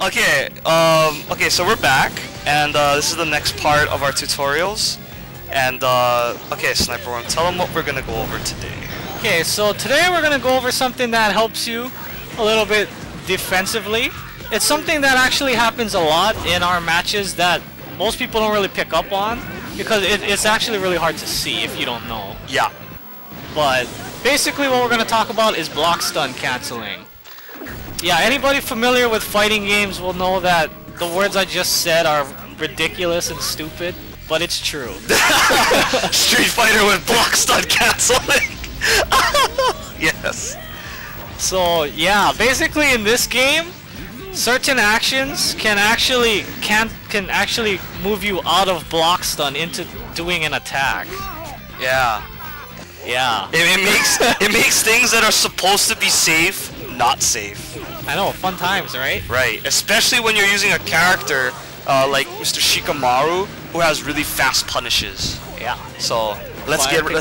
Okay, okay, so we're back, and this is the next part of our tutorials. And okay, Sniperworm, tell them what we're gonna go over today. Okay, so today we're gonna go over something that helps you a little bit defensively. It's something that actually happens a lot in our matches that most people don't really pick up on, because it's actually really hard to see if you don't know. Yeah. But basically what we're gonna talk about is block stun canceling. Yeah, anybody familiar with fighting games will know that the words I just said are ridiculous and stupid, but it's true. Street Fighter with block stun canceling. Yes. So yeah, basically in this game, certain actions can actually move you out of block stun into doing an attack. Yeah. Yeah. It makes things that are supposed to be safe not safe. I know, fun times, right? Right. Especially when you're using a character like Mr. Shikamaru, who has really fast punishes. Yeah. So let's get in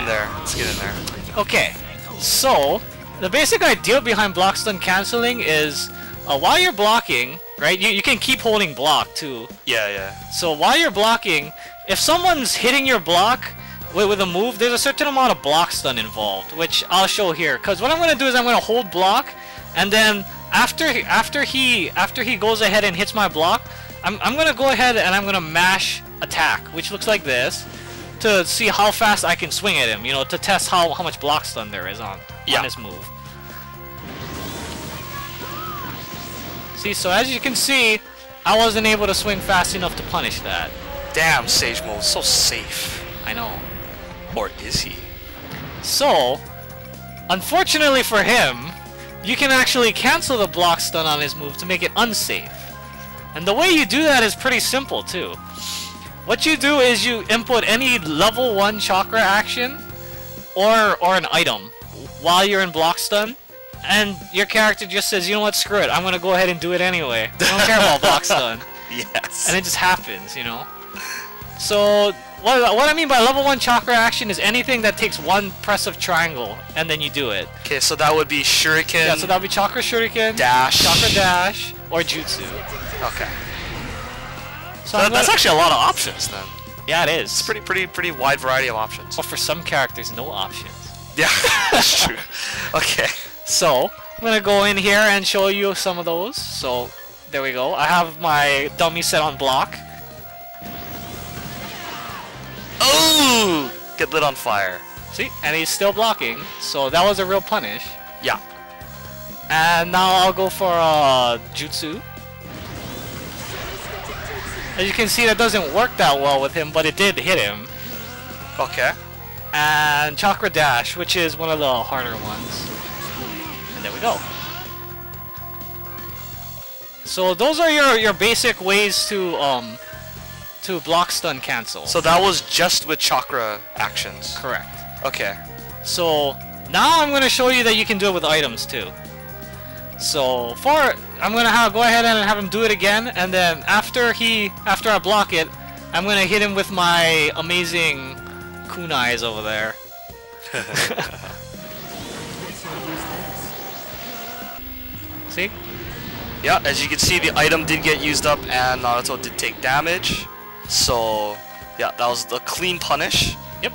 there. Let's get in there. Okay. So the basic idea behind block stun canceling is while you're blocking, right? You can keep holding block too. Yeah, yeah. So while you're blocking, if someone's hitting your block with a move, there's a certain amount of block stun involved, which I'll show here. Because what I'm gonna do is I'm gonna hold block, and then after he goes ahead and hits my block, I'm gonna go ahead and I'm gonna mash attack, which looks like this, to see how fast I can swing at him. You know, to test how much block stun there is on this move. See, so as you can see, I wasn't able to swing fast enough to punish that. Damn, Sage Mode, so safe. I know. Or is he? So, unfortunately for him, you can actually cancel the block stun on his move to make it unsafe. And the way you do that is pretty simple too. What you do is you input any level 1 chakra action or an item while you're in block stun, and your character just says, you know what, screw it, I'm gonna go ahead and do it anyway. I don't care about block stun. Yes. And it just happens, you know. So what I mean by level 1 chakra action is anything that takes one press of triangle and then you do it. Okay, so that would be shuriken. Yeah, so that would be chakra shuriken, dash, chakra dash, or jutsu. Okay. So that's actually a lot of options then. Yeah, it is. It's pretty wide variety of options. But for some characters, no options. Yeah, that's true. Okay. So I'm gonna go in here and show you some of those. So there we go. I have my dummy set on block. Oh! Get lit on fire. See? And he's still blocking. So that was a real punish. Yeah. And now I'll go for jutsu. As you can see, that doesn't work that well with him, but it did hit him. Okay. And chakra dash, which is one of the harder ones. And there we go. So those are your basic ways to block stun cancel. So that was just with chakra actions. Correct. Okay. So now I'm going to show you that you can do it with items too. So I'm going to go ahead and have him do it again, and then after I block it, I'm going to hit him with my amazing kunais over there. See? Yeah, as you can see, the item did get used up and Naruto did take damage. So, yeah, that was the clean punish. Yep.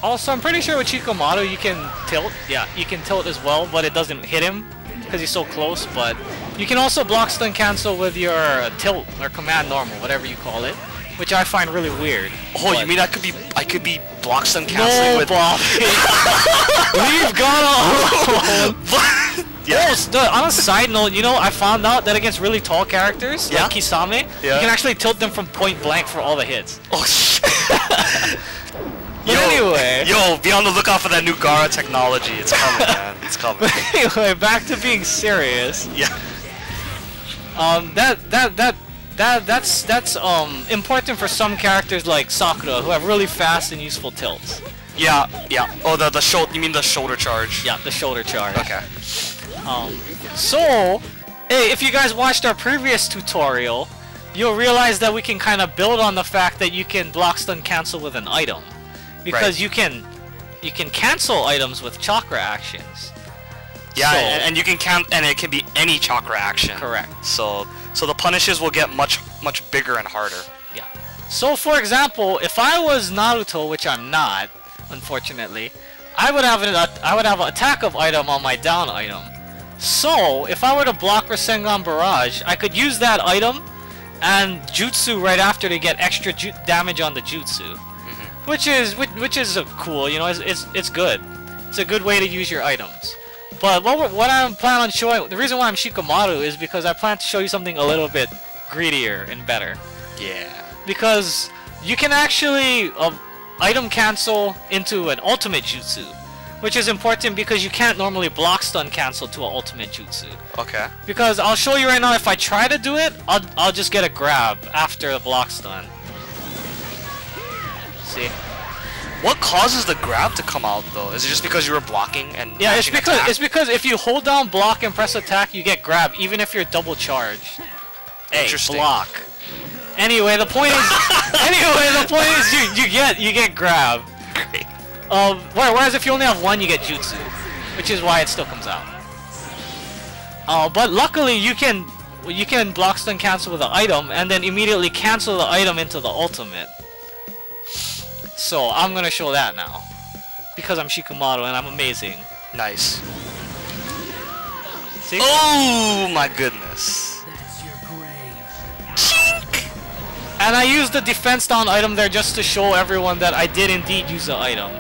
Also, I'm pretty sure with Shikamaru you can tilt. Yeah, you can tilt as well, but it doesn't hit him because he's so close. But you can also block stun cancel with your tilt or command normal, whatever you call it, which I find really weird. Oh, you mean I could be block stun canceling with... Bobby. We've gone on. Yeah. Oh, on a side note, you know, I found out that against really tall characters, like Kisame, you can actually tilt them from point blank for all the hits. Oh, shit. But anyway... Yo, be on the lookout for that new Gara technology. It's coming, man. It's coming. Anyway, back to being serious. Yeah. That's important for some characters like Sakura, who have really fast and useful tilts. Yeah, yeah. Oh, the shoulder. You mean the shoulder charge? Yeah, the shoulder charge. Okay. So, hey, if you guys watched our previous tutorial, you'll realize that we can kind of build on the fact that you can block stun cancel with an item, because you can cancel items with chakra actions. Yeah, So- and you can count, and it can be any chakra action. Correct. So the punishes will get much bigger and harder. Yeah. So, for example, if I was Naruto, which I'm not, unfortunately, I would have an attack of item on my down item. So, if I were to block Rasengan Barrage, I could use that item and Jutsu right after to get extra damage on the Jutsu, which is cool. You know, it's good. It's a good way to use your items. But what I'm planning on showing, the reason why I'm Shikamaru is because I plan to show you something a little bit greedier and better. Yeah. Because you can actually item cancel into an ultimate jutsu, which is important because you can't normally block stun cancel to an ultimate jutsu. Okay. Because I'll show you right now, if I try to do it, I'll just get a grab after the block stun. See? What causes the grab to come out though? Is it just because you were blocking and Yeah, it's mashing attack? because if you hold down block and press attack, you get grab even if you're double charged. Hey, Interesting. block. Anyway, the point is you get grab. Great. Whereas if you only have one, you get jutsu, which is why it still comes out. But luckily you can block stun cancel with an item and then immediately cancel the item into the ultimate. So I'm gonna show that now because I'm Shikamaru and I'm amazing. Nice. See? Oh my goodness. And I used the defense down item there just to show everyone that I did indeed use the item.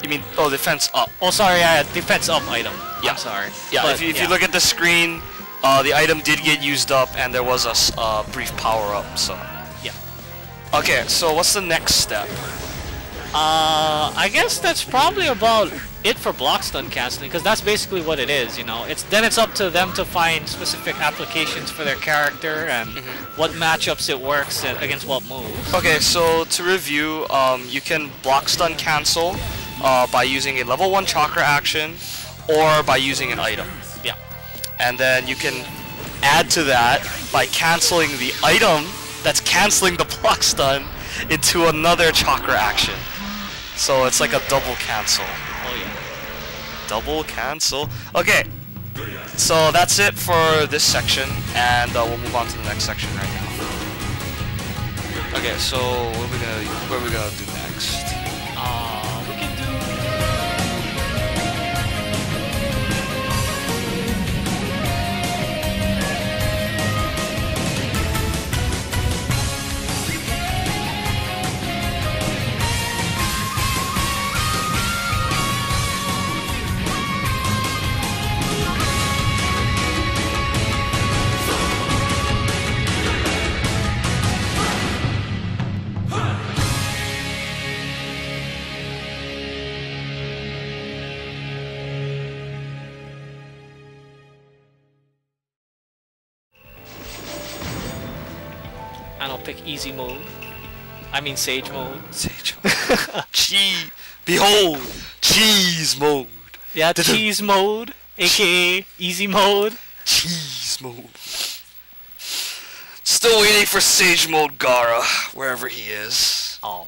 You mean defense up? Oh, sorry, I had defense up item. Yeah. I'm sorry. Yeah. But, If you look at the screen, the item did get used up, and there was a brief power up. So. Yeah. Okay. So what's the next step? I guess that's probably about it for block stun canceling, because that's basically what it is, you know. It's up to them to find specific applications for their character and what matchups it works against what moves. Okay, so to review, you can block stun cancel by using a level 1 chakra action or by using an item. Yeah. And then you can add to that by canceling the item that's canceling the block stun into another chakra action. So it's like a double cancel. Oh yeah. Double cancel. Okay, so that's it for this section, and we'll move on to the next section right now. Okay, so what are we gonna do next? We can do. And I'll pick easy mode. I mean sage mode. Sage mode. Cheese. Behold, cheese mode. Yeah, cheese mode, aka easy mode. Cheese mode. Still waiting for Sage mode Gara, wherever he is. Oh.